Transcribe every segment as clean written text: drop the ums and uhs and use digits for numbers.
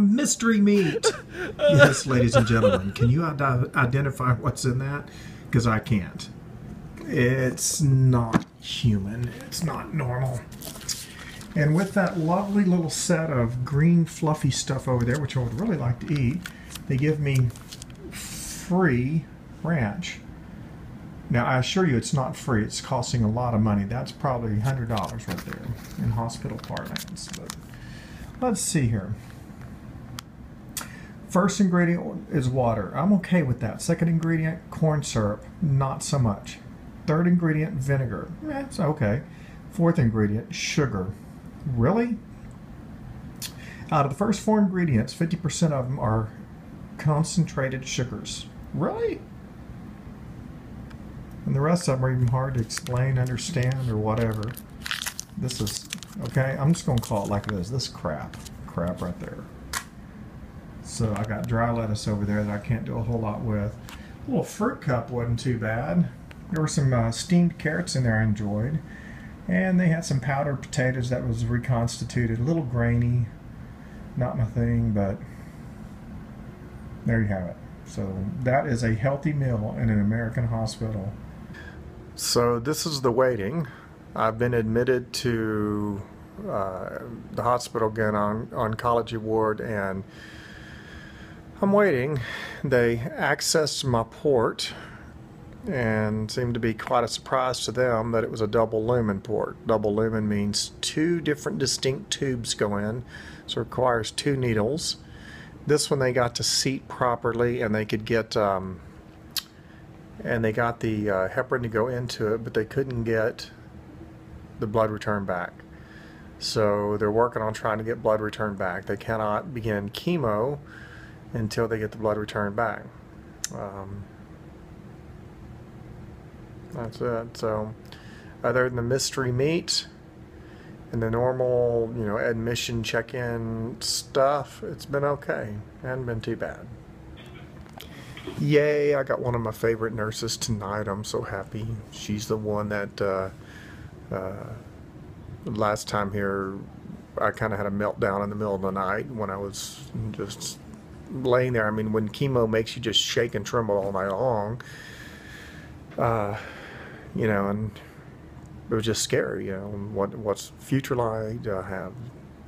Mystery meat. Yes, ladies and gentlemen, can you identify what's in that? Because I can't. It's not human. It's not normal. And with that lovely little set of green fluffy stuff over there, which I would really like to eat, they give me free ranch. Now, I assure you it's not free. It's costing a lot of money. That's probably $100 right there in hospital parlance. But let's see here. First ingredient is water. I'm okay with that. Second ingredient, corn syrup. Not so much. Third ingredient, vinegar. It's okay. Fourth ingredient, sugar. Really? Out of the first 4 ingredients, 50% of them are concentrated sugars. Really? And the rest of them are even hard to explain, understand, or whatever. This is, okay, I'm just going to call it like it is. This crap right there. So I got dry lettuce over there that I can't do a whole lot with. A little fruit cup wasn't too bad. There were some steamed carrots in there I enjoyed. And they had some powdered potatoes that was reconstituted. A little grainy. Not my thing, but there you have it. So that is a healthy meal in an American hospital. So this is the waiting. I've been admitted to the hospital again on oncology ward, and I'm waiting. They accessed my port and seemed to be quite a surprise to them that it was a double lumen port. Double lumen means 2 different distinct tubes go in, so it requires 2 needles. This one they got to seat properly, and they could get and they got the heparin to go into it, but they couldn't get the blood return back. So they're working on trying to get blood return back. They cannot begin chemo until they get the blood return back. That's it. So other than the mystery meat and the normal, you know, admission check-in stuff, it's been okay. Hasn't been too bad. Yay, I got one of my favorite nurses tonight. I'm so happy. She's the one that last time here I kind of had a meltdown in the middle of the night when I was just laying there. I mean, when chemo makes you just shake and tremble all night long, you know, and it was just scary, you know, what's future like? Do I have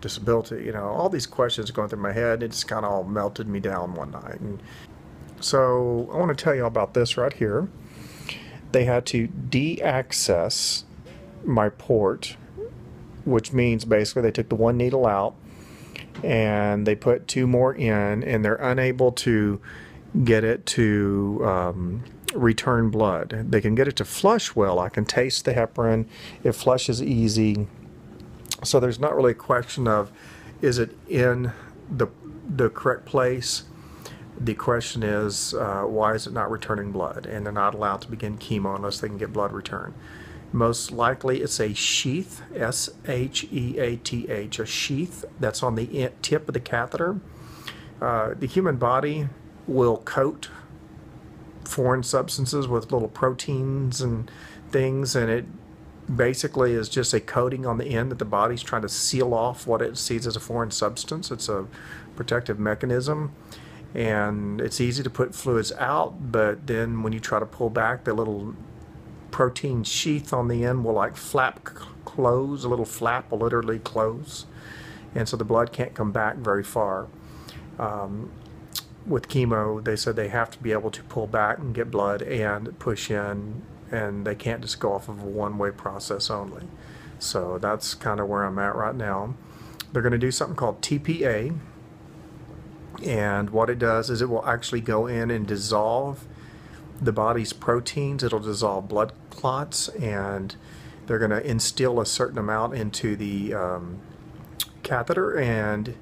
disability? You know, all these questions going through my head. It just kind of all melted me down one night. And so I want to tell you about this right here. They had to de-access my port, which means basically they took the 1 needle out and they put 2 more in, and they're unable to get it to return blood. They can get it to flush well. I can taste the heparin. It flushes easy. So there's not really a question of is it in the correct place. The question is why is it not returning blood? And they're not allowed to begin chemo unless they can get blood return. Most likely it's a sheath, S-H-E-A-T-H, a sheath that's on the tip of the catheter. The human body will coat foreign substances with little proteins and things, and it basically is just a coating on the end that the body's trying to seal off what it sees as a foreign substance. It's a protective mechanism, and it's easy to put fluids out, but then when you try to pull back, the little protein sheath on the end will like flap close. A little flap will literally close, and so the blood can't come back very far. With chemo, they said they have to be able to pull back and get blood and push in, and they can't just go off of a one-way process only. So that's kind of where I'm at right now. They're going to do something called TPA, and what it does is it will actually go in and dissolve the body's proteins. It'll dissolve blood clots, and they're going to instill a certain amount into the catheter and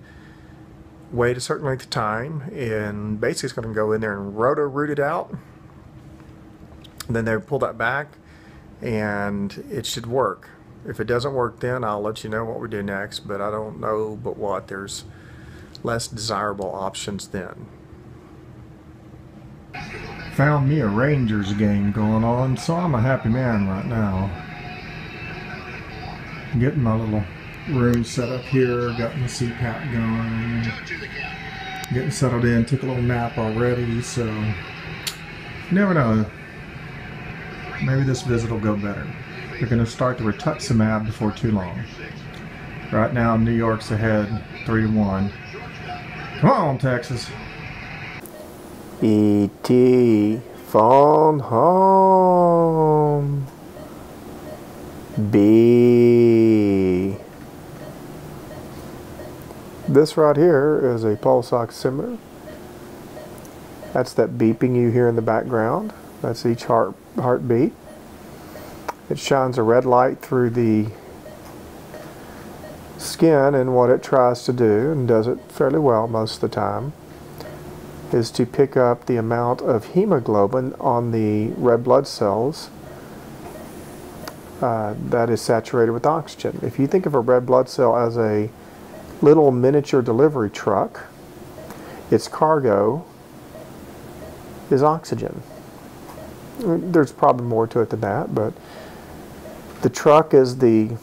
wait a certain length of time, and basically it's going to go in there and roto-root it out. And then they pull that back, and it should work. If it doesn't work, then I'll let you know what we do next, but I don't know but what. There's less desirable options then. found me a Rangers game going on, so I'm a happy man right now. Getting my little room set up here, got my CPAP going, getting settled in, took a little nap already, so you never know. Maybe this visit will go better. They're going to start the rituximab before too long. Right now, New York's ahead 3-1. Come on, Texas. E.T. phone home. B. This right here is a pulse oximeter. That's that beeping you hear in the background. That's each heartbeat. It shines a red light through the skin, and what it tries to do, and does it fairly well most of the time, is to pick up the amount of hemoglobin on the red blood cells that is saturated with oxygen. If you think of a red blood cell as a little miniature delivery truck, its cargo is oxygen. There's probably more to it than that, but the truck is the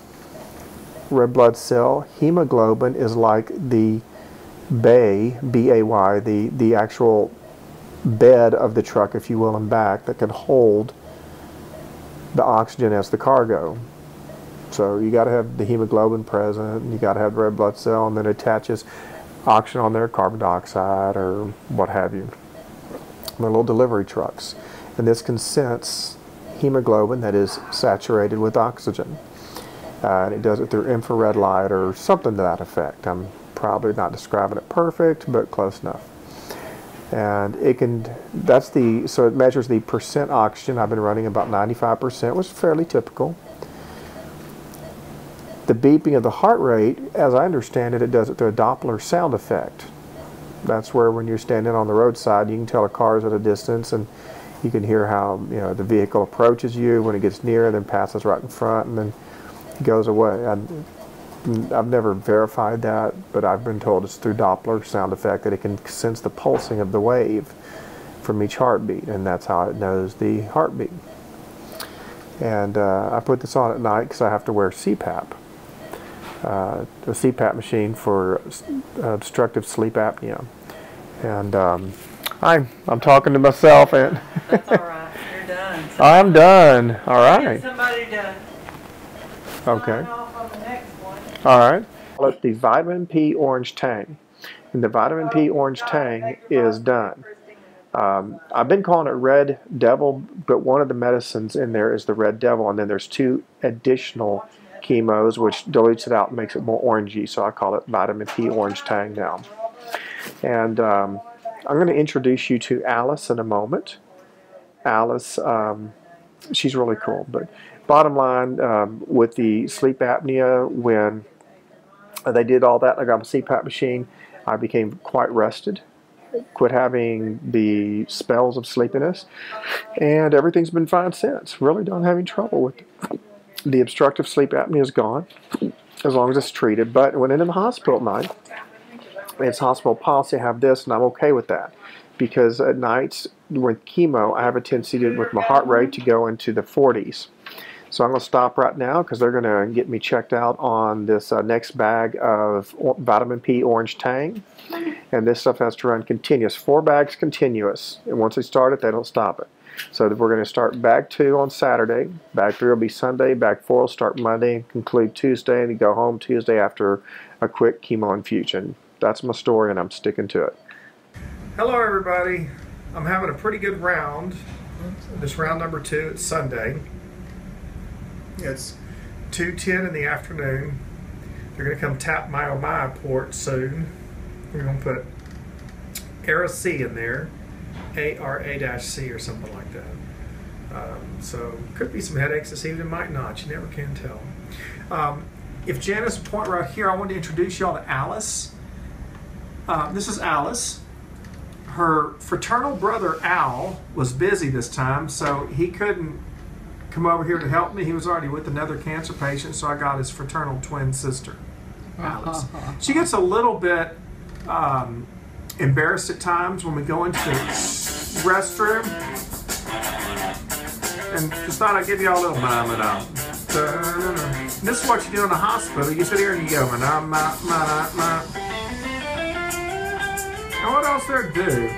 red blood cell. Hemoglobin is like the bay, B-A-Y, the actual bed of the truck, if you will, and back, that can hold the oxygen as the cargo. So you got to have the hemoglobin present, and you got to have the red blood cell, and then it attaches oxygen on there, carbon dioxide, or what have you. They're little delivery trucks. And this can sense hemoglobin that is saturated with oxygen. And it does it through infrared light or something to that effect. I'm probably not describing it perfect, but close enough. And it can, so it measures the percent oxygen. I've been running about 95%, which is fairly typical. The beeping of the heart rate, as I understand it, it does it through a Doppler sound effect. That's where when you're standing on the roadside, you can tell a car's at a distance, and you can hear how the vehicle approaches you when it gets near, and then passes right in front, and then goes away. I've never verified that, but I've been told it's through Doppler sound effect that it can sense the pulsing of the wave from each heartbeat, and that's how it knows the heartbeat. And I put this on at night because I have to wear CPAP, a CPAP machine for obstructive sleep apnea. And I'm talking to myself, and that's all right. You're done. I'm done. All right. Get somebody to okay. sign off on the next one. All right. It's the vitamin P orange tang, and the vitamin P orange tang is done. I've been calling it Red Devil, but one of the medicines in there is the Red Devil, and then there's 2 additional chemos which dilutes it out and makes it more orangey. So I call it vitamin P orange tang now. And I'm going to introduce you to Alice in a moment. Alice, she's really cool. But bottom line, with the sleep apnea, when they did all that, I got a CPAP machine, I became quite rested, quit having the spells of sleepiness, and everything's been fine since. Really don't have any trouble with it. The obstructive sleep apnea is gone, as long as it's treated. But when in the hospital at night, it's hospital policy, I have this, and I'm okay with that. Because at nights with chemo, I have a tendency with my heart rate to go into the 40s. So I'm going to stop right now because they're going to get me checked out on this next bag of vitamin P orange tang. And this stuff has to run continuous, 4 bags continuous. And once they start it, they don't stop it. So we're going to start bag 2 on Saturday. Bag 3 will be Sunday. Bag 4 will start Monday, conclude Tuesday, and go home Tuesday after a quick chemo infusion. That's my story, and I'm sticking to it. Hello, everybody. I'm having a pretty good round. This round number 2, it's Sunday. It's 2:10 in the afternoon. They're going to come tap my port soon. We're going to put ara-c in there, ara-c or something like that. So could be some headaches this evening, might not. You never can tell. If Janice would point right here, I wanted to introduce y'all to Alice. This is Alice. Her fraternal brother Al was busy this time, so he couldn't come over here to help me. He was already with another cancer patient, so I got his fraternal twin sister, Alice. She gets a little bit embarrassed at times when we go into the restroom. And just thought I'd give you all a little ma-na-ma-na. This is what you do in the hospital. You sit here and you go ma-na-ma-na-ma. And what else there to do?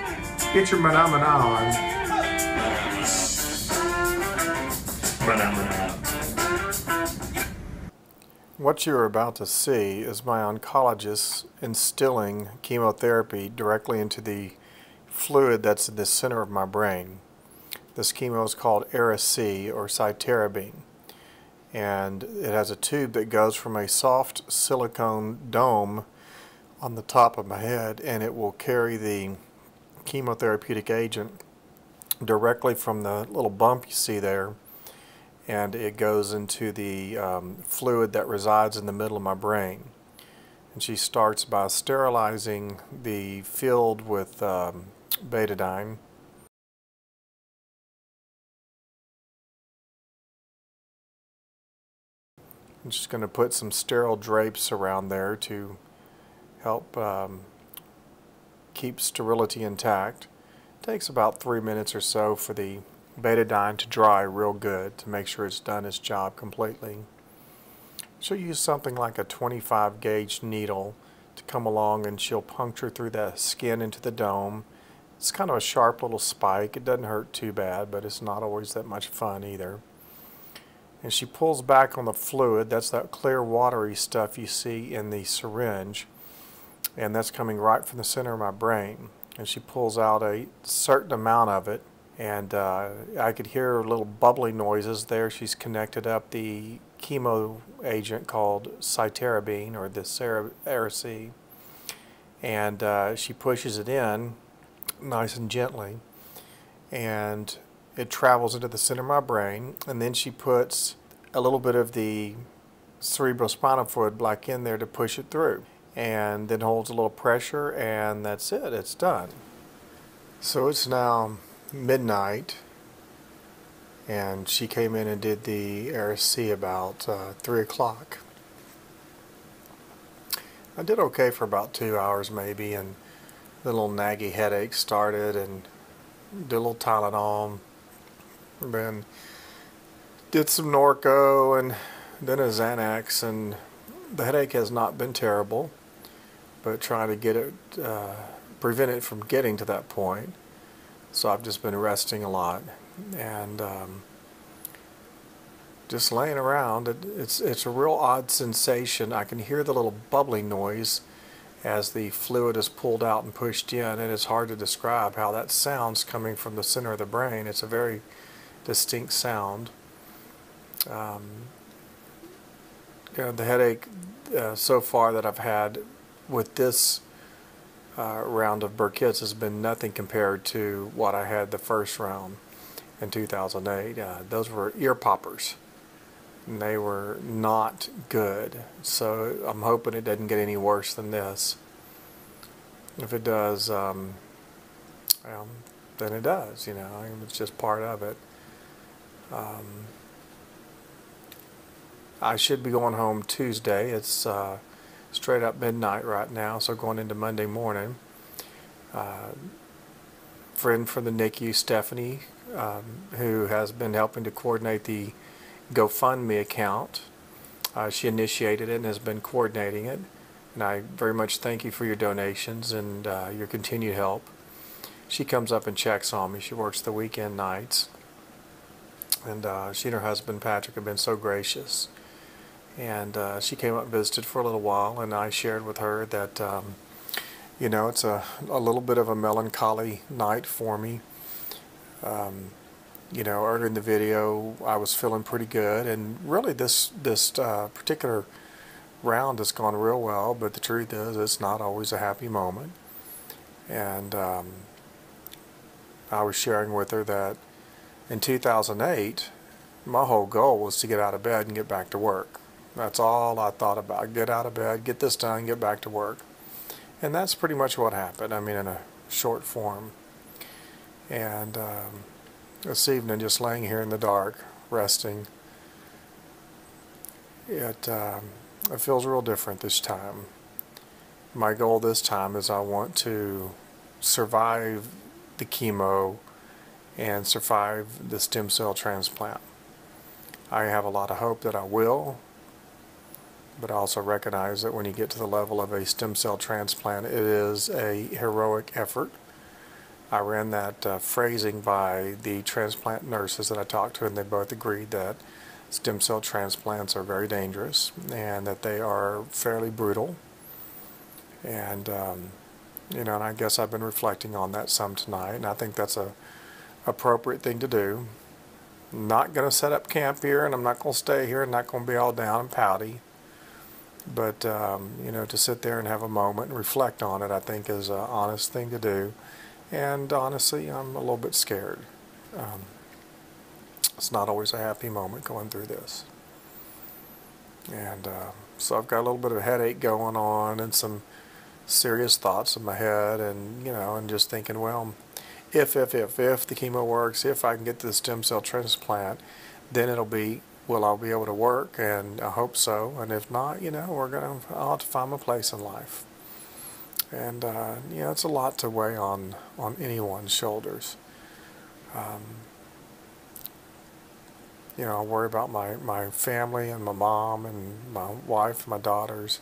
Get your ma-na-ma-na on. What you are about to see is my oncologist instilling chemotherapy directly into the fluid that's in the center of my brain. This chemo is called ara-c or cytarabine, and it has a tube that goes from a soft silicone dome on the top of my head, and it will carry the chemotherapeutic agent directly from the little bump you see there, and it goes into the fluid that resides in the middle of my brain. And she starts by sterilizing the field with betadine. I'm just going to put some sterile drapes around there to help keep sterility intact. It takes about 3 minutes or so for the betadine to dry real good to make sure it's done its job completely. She'll use something like a 25 gauge needle to come along, and she'll puncture through the skin into the dome. It's kind of a sharp little spike. It doesn't hurt too bad, but it's not always that much fun either. And she pulls back on the fluid. That's that clear watery stuff you see in the syringe, and that's coming right from the center of my brain. And she pulls out a certain amount of it, and I could hear little bubbly noises there. She's connected up the chemo agent called cytarabine, or this ara-c, and she pushes it in nice and gently, and it travels into the center of my brain, and then she puts a little bit of the cerebrospinal fluid back in there to push it through, and then holds a little pressure, and that's it, it's done. So it's now midnight, and she came in and did the ara-c about 3 o'clock. I did okay for about 2 hours maybe, and the little naggy headache started, and did a little Tylenol, then did some Norco, and then a Xanax, and the headache has not been terrible, but trying to get it, prevent it from getting to that point. So I've just been resting a lot, and just laying around. It's a real odd sensation. I can hear the little bubbly noise as the fluid is pulled out and pushed in, and it's hard to describe how that sounds coming from the center of the brain. It's a very distinct sound. You know, the headache so far that I've had with this round of Burkitt's has been nothing compared to what I had the first round in 2008. Those were ear poppers, and they were not good. So I'm hoping it doesn't get any worse than this. If it does, well, then it does. You know, it's just part of it. I should be going home Tuesday. It's straight up midnight right now, so going into Monday morning. Friend from the NICU, Stephanie, who has been helping to coordinate the GoFundMe account. She initiated it and has been coordinating it, and I very much thank you for your donations and your continued help. She comes up and checks on me. She works the weekend nights, and she and her husband Patrick have been so gracious. And she came up and visited for a little while, and I shared with her that you know, it's a little bit of a melancholy night for me. You know, earlier in the video I was feeling pretty good, and really this particular round has gone real well, but the truth is it's not always a happy moment. And I was sharing with her that in 2008 my whole goal was to get out of bed and get back to work. That's all I thought about. Get out of bed, get this done, get back to work. And that's pretty much what happened. I mean, in a short form. And this evening, just laying here in the dark, resting, it feels real different this time. My goal this time is I want to survive the chemo and survive the stem cell transplant. I have a lot of hope that I will, but I also recognize that when you get to the level of a stem cell transplant, it is a heroic effort. I ran that phrasing by the transplant nurses that I talked to, and they both agreed that stem cell transplants are very dangerous and that they are fairly brutal. And you know, and I guess I've been reflecting on that some tonight, and I think that's a appropriate thing to do. I'm not going to set up camp here, and I'm not going to stay here, and not going to be all down and pouty. But you know, to sit there and have a moment and reflect on it, I think is an honest thing to do. And honestly, I'm a little bit scared. It's not always a happy moment going through this. And so I've got a little bit of a headache going on and some serious thoughts in my head, and you know, and just thinking, well, if the chemo works, if I can get the stem cell transplant, then it'll be, will I be able to work? And I hope so. And if not, you know, I'll have to find my place in life. And you know, it's a lot to weigh on anyone's shoulders. You know, I worry about my family and my mom and my wife and my daughters.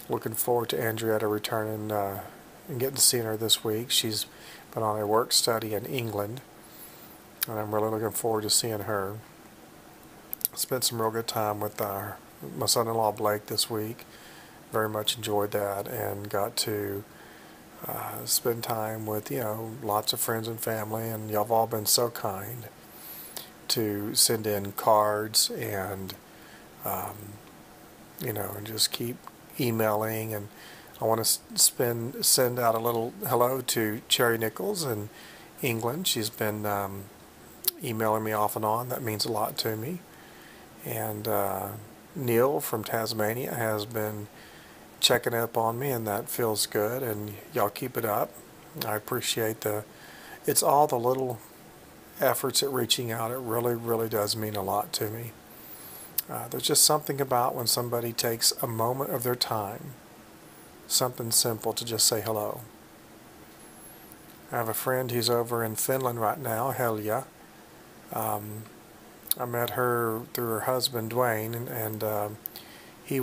Looking forward to Andrietta returning and getting to see her this week. She's been on a work study in England, and I'm really looking forward to seeing her. Spent some real good time with my son-in-law Blake this week. Very much enjoyed that, and got to spend time with, you know, lots of friends and family, and y'all have all been so kind to send in cards and you know, and just keep emailing. And I want to send out a little hello to Cherry Nichols in England. She's been emailing me off and on. That means a lot to me. And Neil from Tasmania has been checking up on me, and that feels good. And y'all keep it up. I appreciate it's all the little efforts at reaching out. It really, really does mean a lot to me. There's just something about when somebody takes a moment of their time, something simple, to just say hello. I have a friend who's over in Finland right now, Helja. I met her through her husband Dwayne, and he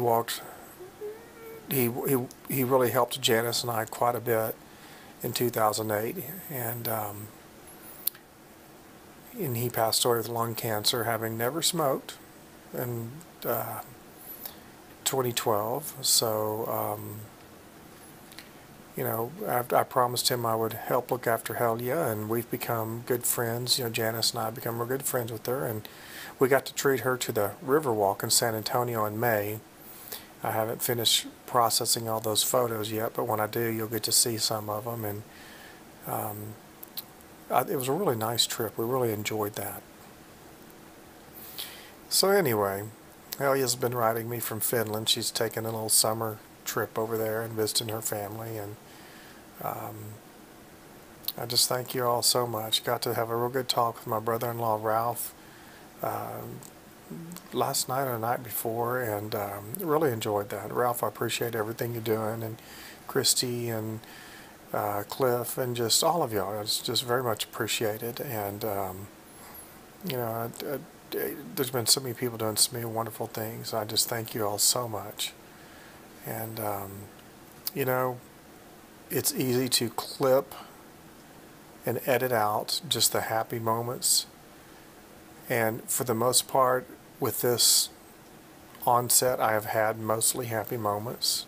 really helped Janice and I quite a bit in 2008, and he passed away with lung cancer, having never smoked, in 2012. So you know, I promised him I would help look after Helja, and we've become good friends. You know, Janice and I become real good friends with her, and we got to treat her to the Riverwalk in San Antonio in May. I haven't finished processing all those photos yet, but when I do, you'll get to see some of them. And it was a really nice trip. We really enjoyed that. So anyway, Helja's been writing me from Finland. She's taken a little summer trip over there and visiting her family, and I just thank you all so much. Got to have a real good talk with my brother-in-law Ralph last night or the night before, and really enjoyed that. Ralph, I appreciate everything you're doing, and Christy and Cliff, and just all of y'all. It's just very much appreciated. And you know, there's been so many people doing so many wonderful things. I just thank you all so much. And you know, it's easy to clip and edit out just the happy moments, and for the most part with this onset, I have had mostly happy moments.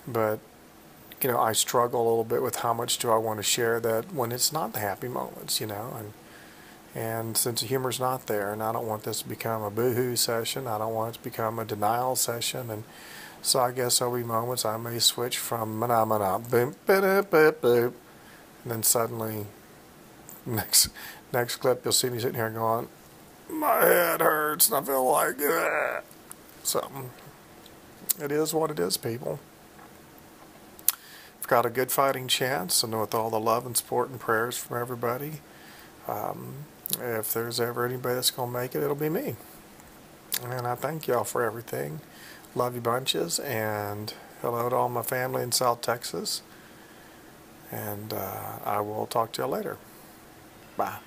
But you know, I struggle a little bit with how much do I want to share that when it's not the happy moments, you know, and since the humor's not there, and I don't want this to become a boo-hoo session, I don't want it to become a denial session, and so I guess there'll be moments I may switch from mana boop boop boop boop, and then suddenly next clip you'll see me sitting here going, my head hurts and I feel like something. It is what it is, people. I've got a good fighting chance, and with all the love and support and prayers from everybody, if there's ever anybody that's going to make it, it'll be me. And I thank y'all for everything. Love you bunches, and hello to all my family in South Texas. And I will talk to y'all later. Bye.